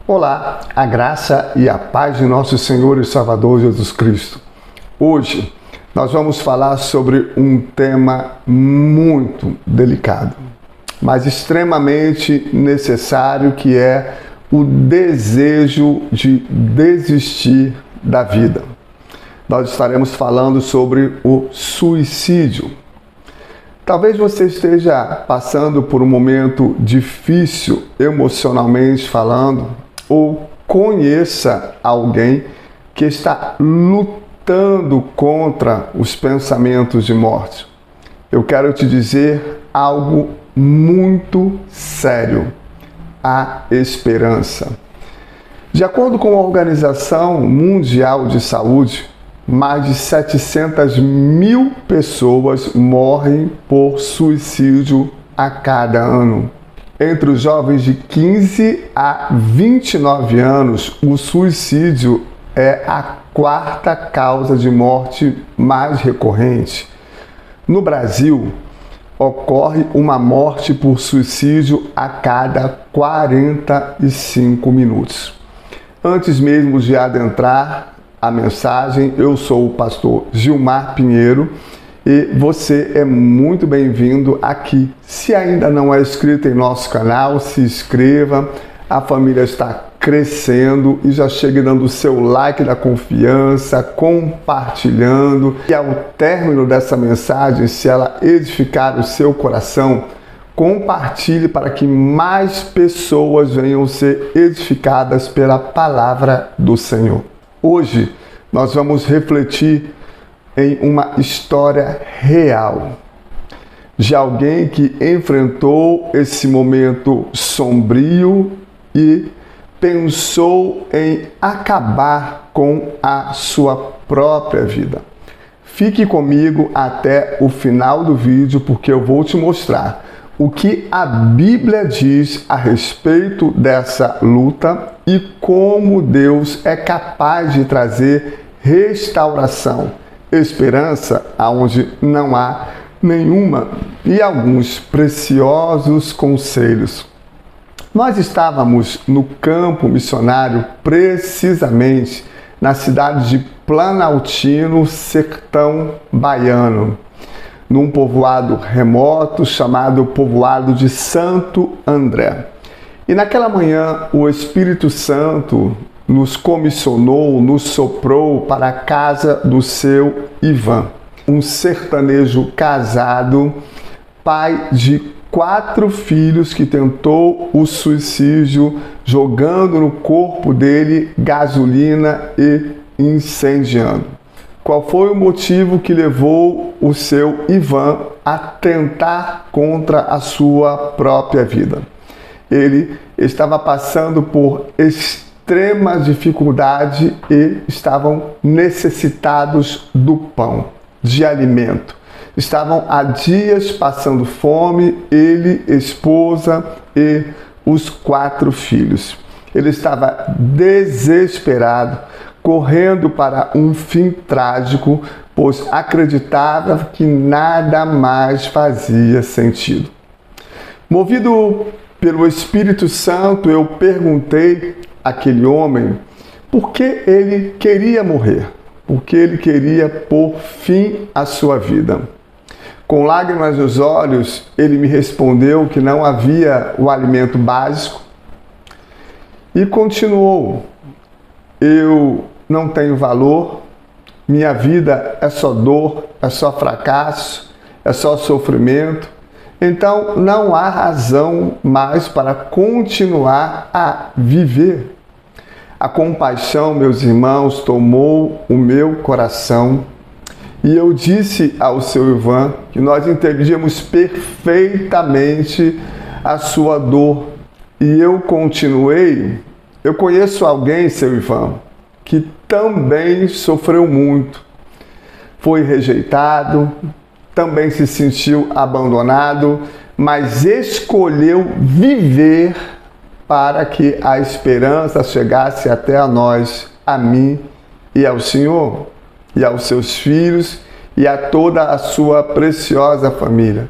Olá, a graça e a paz de nosso Senhor e Salvador Jesus Cristo. Hoje nós vamos falar sobre um tema muito delicado, mas extremamente necessário, que é o desejo de desistir da vida. Nós estaremos falando sobre o suicídio. Talvez você esteja passando por um momento difícil emocionalmente falando, ou conheça alguém que está lutando contra os pensamentos de morte. Eu quero te dizer algo muito sério: a esperança. De acordo com a Organização Mundial de Saúde, mais de 700 mil pessoas morrem por suicídio a cada ano. Entre os jovens de 15 a 29 anos, o suicídio é a quarta causa de morte mais recorrente. No Brasil, ocorre uma morte por suicídio a cada 45 minutos. Antes mesmo de adentrar a mensagem, eu sou o pastor Gilmar Pinheiro e você é muito bem-vindo aqui. Se ainda não é inscrito em nosso canal, se inscreva. A família está crescendo e já chegue dando o seu like da confiança, compartilhando. E ao término dessa mensagem, se ela edificar o seu coração, compartilhe para que mais pessoas venham ser edificadas pela palavra do Senhor. Hoje nós vamos refletir em uma história real de alguém que enfrentou esse momento sombrio e pensou em acabar com a sua própria vida. Fique comigo até o final do vídeo, porque eu vou te mostrar o que a Bíblia diz a respeito dessa luta e como Deus é capaz de trazer restauração, esperança aonde não há nenhuma, e alguns preciosos conselhos. Nós estávamos no campo missionário, precisamente na cidade de Planaltino, sertão baiano, num povoado remoto chamado povoado de Santo André. E naquela manhã o Espírito Santo nos comissionou, nos soprou para a casa do seu Ivan, um sertanejo casado, pai de 4 filhos, que tentou o suicídio jogando no corpo dele gasolina e incendiando. Qual foi o motivo que levou o seu Ivan a tentar contra a sua própria vida? Ele estava passando por extrema dificuldade e estavam necessitados do pão, de alimento. Estavam há dias passando fome, ele, esposa e os 4 filhos. Ele estava desesperado, correndo para um fim trágico, pois acreditava que nada mais fazia sentido. Movido pelo Espírito Santo, eu perguntei àquele homem por que ele queria morrer, por que ele queria pôr fim à sua vida. Com lágrimas nos olhos, ele me respondeu que não havia o alimento básico e continuou: eu não tenho valor, minha vida é só dor, é só fracasso, é só sofrimento, então não há razão mais para continuar a viver. A compaixão, meus irmãos, tomou o meu coração e eu disse ao seu Ivan que nós entendíamos perfeitamente a sua dor. E eu continuei: eu conheço alguém, seu Ivan, que também sofreu muito. Foi rejeitado, também se sentiu abandonado, mas escolheu viver para que a esperança chegasse até a nós, a mim e ao Senhor, e aos seus filhos e a toda a sua preciosa família.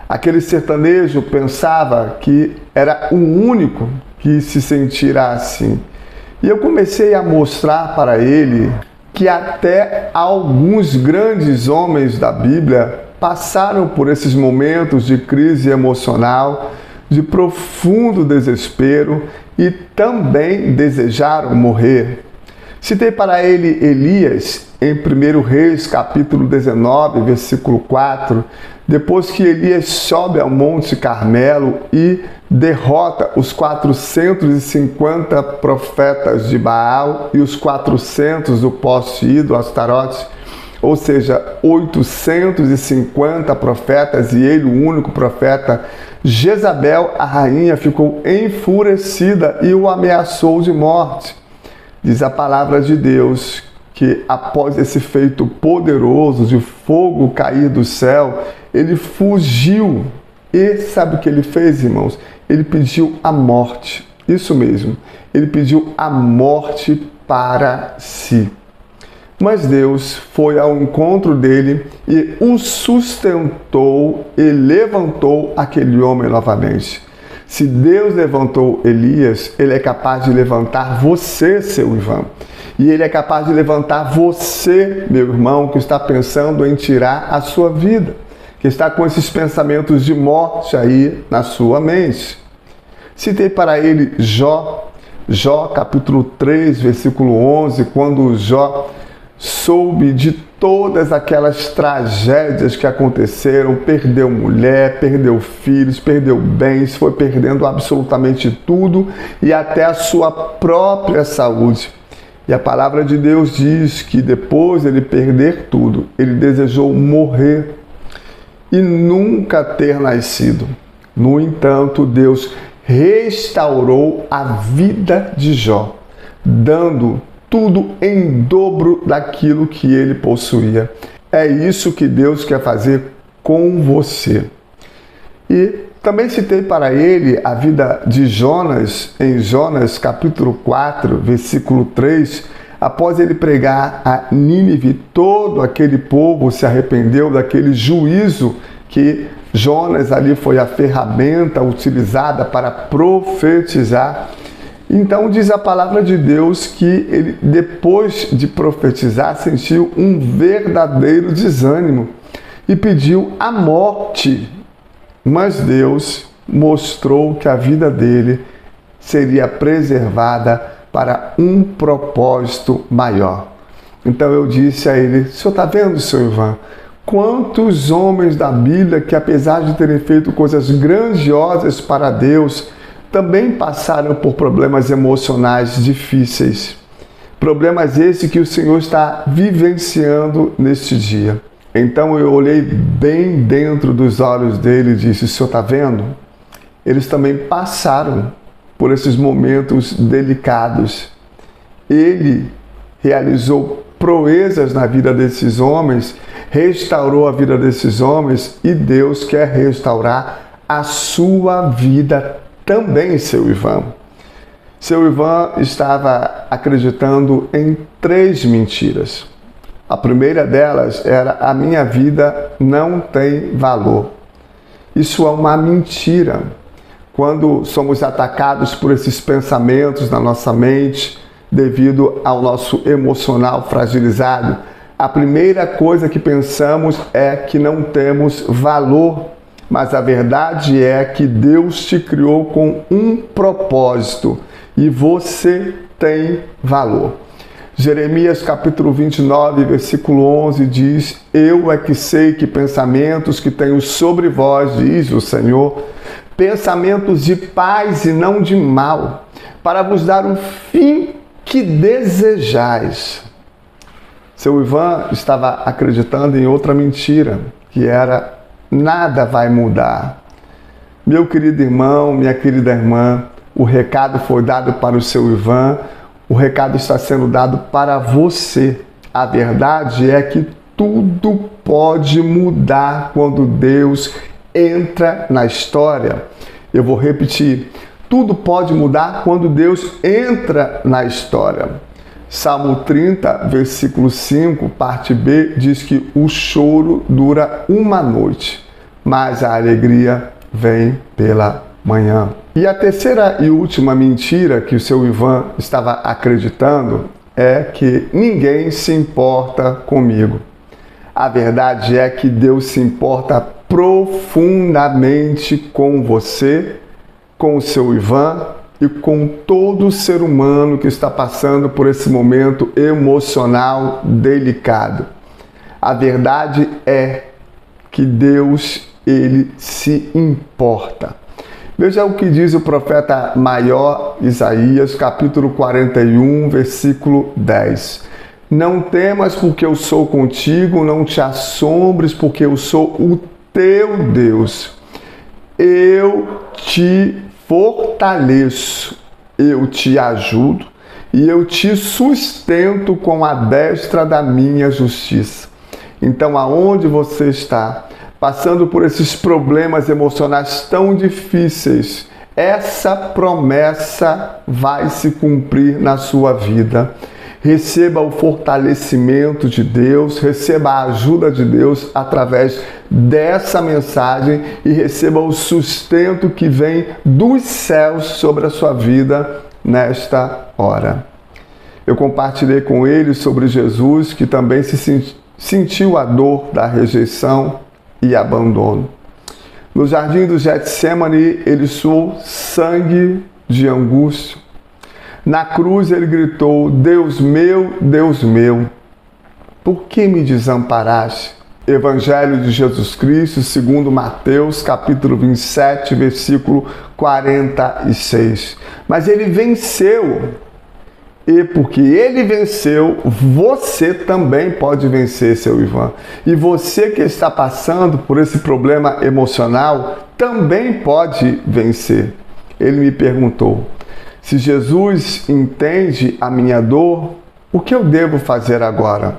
Aquele sertanejo pensava que era o único que se sentirá assim. E eu comecei a mostrar para ele que até alguns grandes homens da Bíblia passaram por esses momentos de crise emocional, de profundo desespero e também desejaram morrer. Citei para ele Elias em 1 Reis, capítulo 19, versículo 4, depois que Elias sobe ao Monte Carmelo e derrota os 450 profetas de Baal e os 400 do poste ídolo Astarote, ou seja, 850 profetas e ele o único profeta. Jezabel, a rainha, ficou enfurecida e o ameaçou de morte. Diz a palavra de Deus que após esse feito poderoso de fogo cair do céu, ele fugiu. E sabe o que ele fez, irmãos? Ele pediu a morte. Isso mesmo. Ele pediu a morte para si. Mas Deus foi ao encontro dele e o sustentou e levantou aquele homem novamente. Se Deus levantou Elias, Ele é capaz de levantar você, seu Ivan. E Ele é capaz de levantar você, meu irmão, que está pensando em tirar a sua vida, que está com esses pensamentos de morte aí na sua mente. Citei para ele Jó, capítulo 3, versículo 11, quando Jó soube de todas aquelas tragédias que aconteceram, perdeu mulher, perdeu filhos, perdeu bens, foi perdendo absolutamente tudo e até a sua própria saúde. E a palavra de Deus diz que depois de ele perder tudo, ele desejou morrer e nunca ter nascido. No entanto, Deus restaurou a vida de Jó, dando tudo em dobro daquilo que ele possuía. É isso que Deus quer fazer com você. E também citei para ele a vida de Jonas, em Jonas capítulo 4, versículo 3, após ele pregar a Nínive, todo aquele povo se arrependeu daquele juízo que Jonas ali foi a ferramenta utilizada para profetizar. Então diz a palavra de Deus que ele, depois de profetizar, sentiu um verdadeiro desânimo e pediu a morte. Mas Deus mostrou que a vida dele seria preservada para um propósito maior. Então eu disse a ele: o senhor está vendo, seu Ivan? Quantos homens da Bíblia que, apesar de terem feito coisas grandiosas para Deus, também passaram por problemas emocionais difíceis. Problemas esses que o Senhor está vivenciando neste dia. Então eu olhei bem dentro dos olhos dele e disse: o senhor está vendo? Eles também passaram por esses momentos delicados. Ele realizou proezas na vida desses homens, restaurou a vida desses homens e Deus quer restaurar a sua vida também, seu Ivan. Seu Ivan estava acreditando em 3 mentiras. A primeira delas era: a minha vida não tem valor. Isso é uma mentira. Quando somos atacados por esses pensamentos na nossa mente, devido ao nosso emocional fragilizado, a primeira coisa que pensamos é que não temos valor. Mas a verdade é que Deus te criou com um propósito e você tem valor. Jeremias capítulo 29, versículo 11 diz: eu é que sei que pensamentos que tenho sobre vós, diz o Senhor, pensamentos de paz e não de mal, para vos dar o fim que desejais. Seu Ivan estava acreditando em outra mentira, que era: nada vai mudar. Meu querido irmão, minha querida irmã, o recado foi dado para o seu Ivan, o recado está sendo dado para você. A verdade é que tudo pode mudar quando Deus entra na história. Eu vou repetir: tudo pode mudar quando Deus entra na história. Salmo 30, versículo 5, parte B, diz que o choro dura uma noite, mas a alegria vem pela manhã. E a terceira e última mentira que o seu Ivan estava acreditando é que ninguém se importa comigo. A verdade é que Deus se importa profundamente com você, com o seu Ivan e com todo ser humano que está passando por esse momento emocional delicado. A verdade é que Deus, ele se importa. Veja o que diz o profeta maior Isaías, capítulo 41, versículo 10. Não temas porque eu sou contigo, não te assombres porque eu sou o teu Deus. Eu te fortaleço, eu te ajudo e eu te sustento com a destra da minha justiça. Então, aonde você está, passando por esses problemas emocionais tão difíceis, essa promessa vai se cumprir na sua vida. Receba o fortalecimento de Deus, receba a ajuda de Deus através dessa mensagem e receba o sustento que vem dos céus sobre a sua vida nesta hora. Eu compartilhei com ele sobre Jesus, que também sentiu a dor da rejeição e abandono. No jardim do Getsemane, ele suou sangue de angústia. Na cruz ele gritou: Deus meu, por que me desamparaste? Evangelho de Jesus Cristo, segundo Mateus, capítulo 27, versículo 46. Mas ele venceu. E porque ele venceu, você também pode vencer, seu Ivan. E você que está passando por esse problema emocional, também pode vencer. Ele me perguntou: se Jesus entende a minha dor, o que eu devo fazer agora?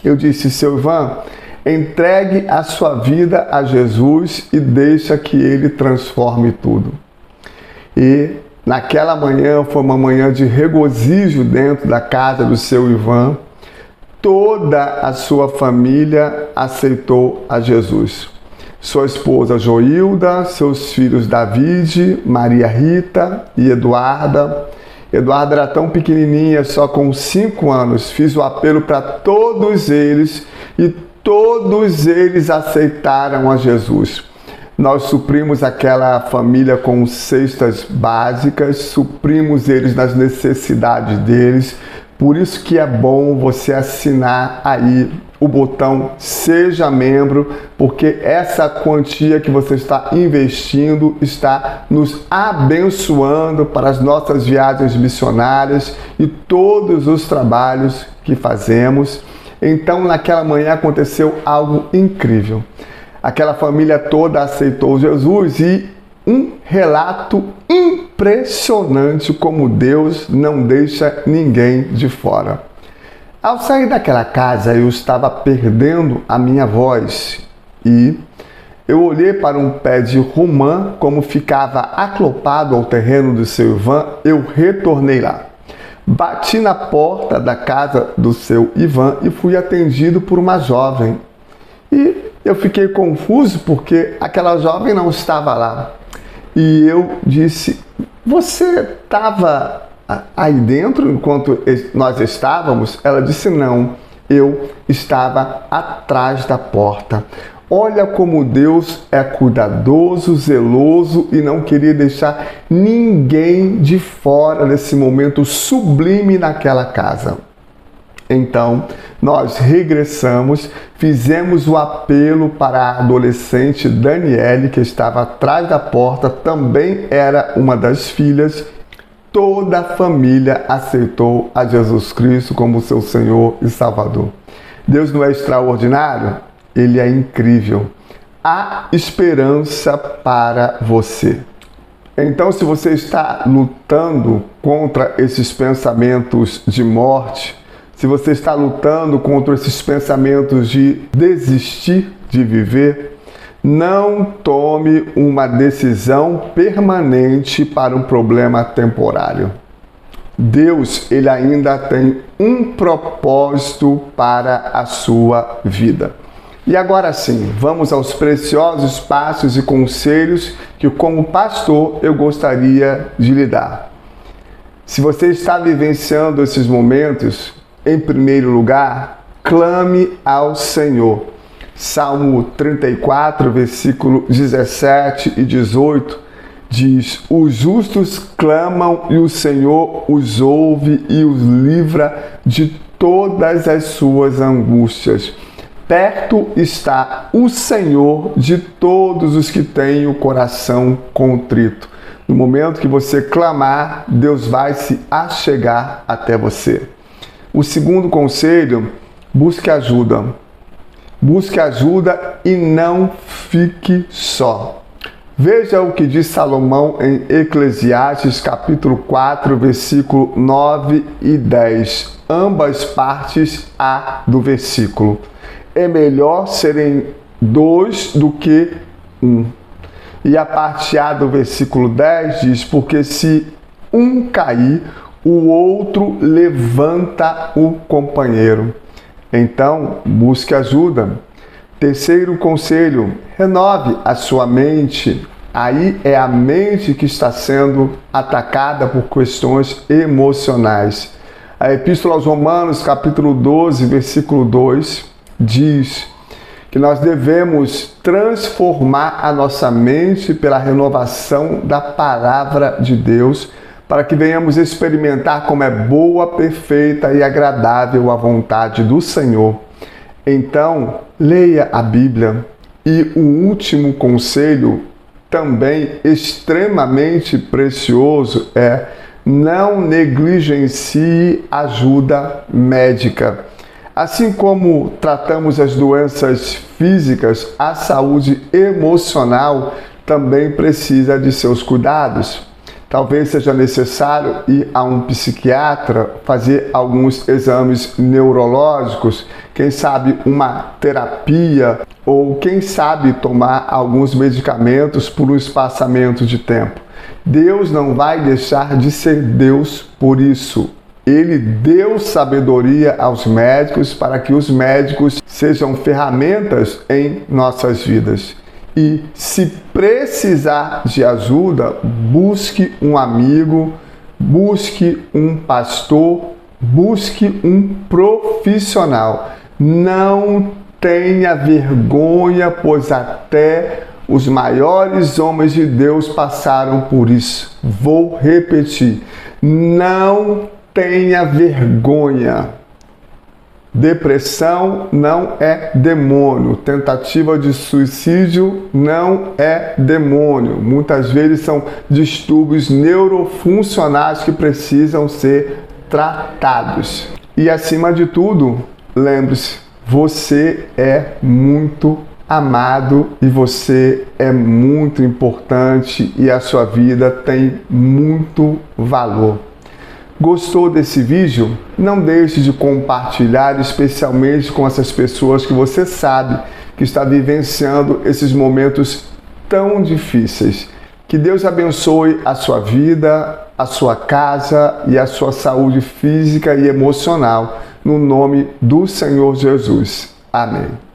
Eu disse: seu Ivan, entregue a sua vida a Jesus e deixa que ele transforme tudo. E naquela manhã foi uma manhã de regozijo dentro da casa do seu Ivan. Toda a sua família aceitou a Jesus. Sua esposa Joilda, seus filhos David, Maria Rita e Eduarda. Eduarda era tão pequenininha, só com 5 anos. Fiz o apelo para todos eles e todos eles aceitaram a Jesus. Nós suprimos aquela família com cestas básicas, suprimos eles nas necessidades deles. Por isso que é bom você assinar aí o botão Seja Membro, porque essa quantia que você está investindo está nos abençoando para as nossas viagens missionárias e todos os trabalhos que fazemos. Então, naquela manhã aconteceu algo incrível. Aquela família toda aceitou Jesus e um relato impressionante como Deus não deixa ninguém de fora. Ao sair daquela casa, eu estava perdendo a minha voz e eu olhei para um pé de romã, como ficava aclopado ao terreno do seu Ivan, eu retornei lá. Bati na porta da casa do seu Ivan e fui atendido por uma jovem. E eu fiquei confuso porque aquela jovem não estava lá. E eu disse: você estava aí dentro enquanto nós estávamos? Ela disse: não, eu estava atrás da porta. Olha como Deus é cuidadoso, zeloso e não queria deixar ninguém de fora desse momento sublime naquela casa. Então, nós regressamos, fizemos o apelo para a adolescente Daniele, que estava atrás da porta, também era uma das filhas. Toda a família aceitou a Jesus Cristo como seu Senhor e Salvador. Deus não é extraordinário? Ele é incrível. Há esperança para você. Então, se você está lutando contra esses pensamentos de morte, se você está lutando contra esses pensamentos de desistir de viver, não tome uma decisão permanente para um problema temporário. Deus, ele ainda tem um propósito para a sua vida. E agora sim, vamos aos preciosos passos e conselhos que, como pastor, eu gostaria de lhe dar. Se você está vivenciando esses momentos, em primeiro lugar, clame ao Senhor. Salmo 34, versículo 17 e 18, diz: os justos clamam e o Senhor os ouve e os livra de todas as suas angústias. Perto está o Senhor de todos os que têm o coração contrito. No momento que você clamar, Deus vai se achegar até você. O segundo conselho, busque ajuda. Busque ajuda e não fique só. Veja o que diz Salomão em Eclesiastes capítulo 4, versículo 9 e 10. Ambas partes A do versículo. É melhor serem dois do que um. E a parte A do versículo 10 diz: porque se um cair, o outro levanta o companheiro. Então, busque ajuda. Terceiro conselho, renove a sua mente. Aí é a mente que está sendo atacada por questões emocionais. A Epístola aos Romanos, capítulo 12, versículo 2, diz que nós devemos transformar a nossa mente pela renovação da palavra de Deus, para que venhamos experimentar como é boa, perfeita e agradável a vontade do Senhor. Então, leia a Bíblia. E o último conselho, também extremamente precioso, é: não negligencie ajuda médica. Assim como tratamos as doenças físicas, a saúde emocional também precisa de seus cuidados. Talvez seja necessário ir a um psiquiatra, fazer alguns exames neurológicos, quem sabe uma terapia, ou quem sabe tomar alguns medicamentos por um espaçamento de tempo. Deus não vai deixar de ser Deus por isso. Ele deu sabedoria aos médicos para que os médicos sejam ferramentas em nossas vidas. E se precisar de ajuda, busque um amigo, busque um pastor, busque um profissional. Não tenha vergonha, pois até os maiores homens de Deus passaram por isso. Vou repetir: não tenha vergonha. Depressão não é demônio. Tentativa de suicídio não é demônio. Muitas vezes são distúrbios neurofuncionais que precisam ser tratados. E acima de tudo, lembre-se, você é muito amado e você é muito importante e a sua vida tem muito valor. Gostou desse vídeo? Não deixe de compartilhar, especialmente com essas pessoas que você sabe que está vivenciando esses momentos tão difíceis. Que Deus abençoe a sua vida, a sua casa e a sua saúde física e emocional, no nome do Senhor Jesus. Amém.